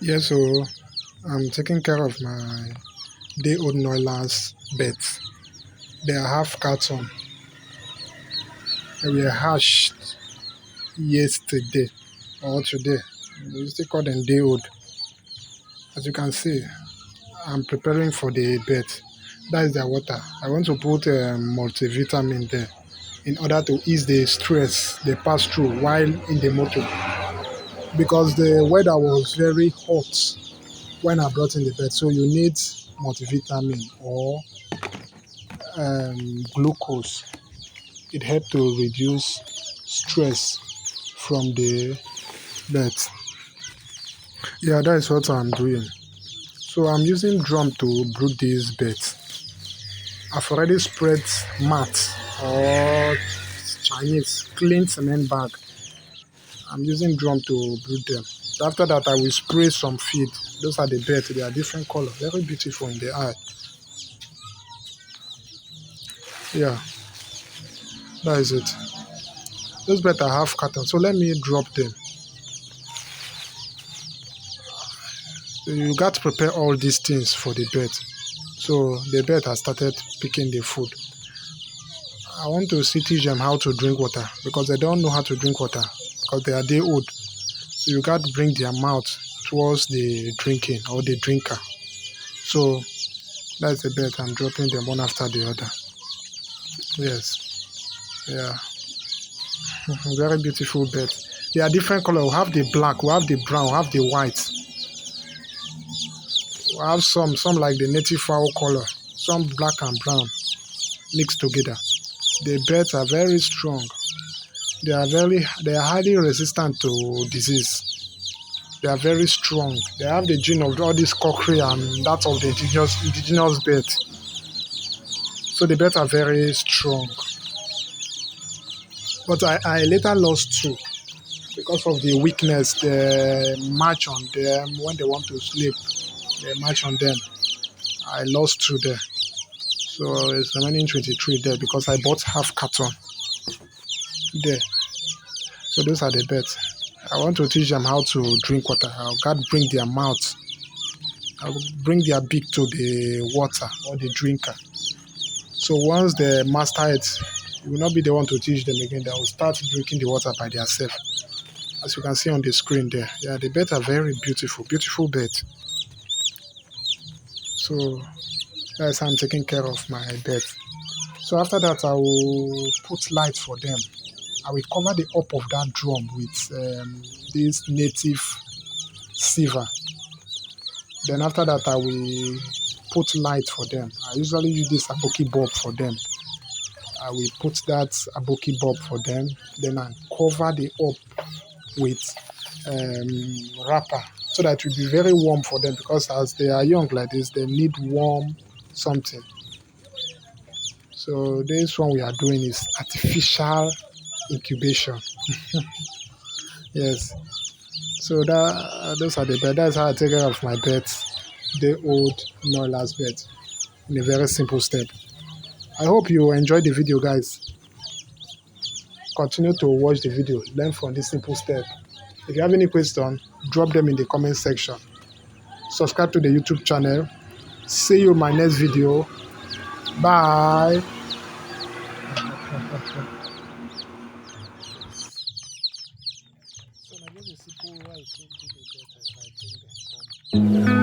Yeah, so I'm taking care of my day-old noilers beds. They are half carton. They were hatched yesterday or today. We still call them day-old. As you can see, I'm preparing for the bed. That is their water. I want to put a multivitamin there in order to ease the stress they pass through while in the motor because the weather was very hot when I brought in the bed. So you need multivitamin or glucose. It helps to reduce stress from the bed. Yeah, that is what I'm doing. So I'm using drum to brood these beds. I've already spread mat or Chinese clean cement bag. I'm using drum to brood them. So after that, I will spray some feed. Those are the beds. They are different color, very beautiful in the eye. Yeah, that is it. Those beds are half carton. So let me drop them. So you got to prepare all these things for the bed. So the bed has started picking the food. I want to teach them how to drink water because they don't know how to drink water because they are day old. So you got to bring their mouth towards the drinking or the drinker. So that's the bed. I'm dropping them one after the other. Yes. Yeah. Very beautiful bed. They are different color. We have the black, we have the brown, we have the white. We have some like the native fowl color, some black and brown mixed together. The beds are very strong. They are highly resistant to disease. They are very strong. They have the gene of all this cockery and that of the indigenous bed. So the beds are very strong. But I later lost two because of the weakness. They march on them when they want to sleep. They march on them. I lost two there. So it's remaining 23 there because I bought half carton there. So those are the beds. I want to teach them how to drink water. I'll got bring their mouth. I'll bring their beak to the water or the drinker. So once they master it, you will not be the one to teach them again. They will start drinking the water by themselves. As you can see on the screen there. Yeah, the beds are very beautiful. Beautiful beds. So that's how I'm taking care of my bed. So after that, I will put light for them. I will cover the up of that drum with this native silver. Then after that, I will put light for them. I usually use this aboki bulb for them. I will put that aboki bulb for them. Then I cover the up with wrapper so that it will be very warm for them because as they are young like this, they need warm something. So this one we are doing is artificial incubation. Yes. So that those are the bed. That's how I take care of my beds. The old Noilers bed in a very simple step. I hope you enjoyed the video, guys. Continue to watch the video. Learn from this simple step. If you have any question, drop them in the comment section. Subscribe to the YouTube channel. See you in my next video. Bye. So now just a simple way I take the bed as I bring them home.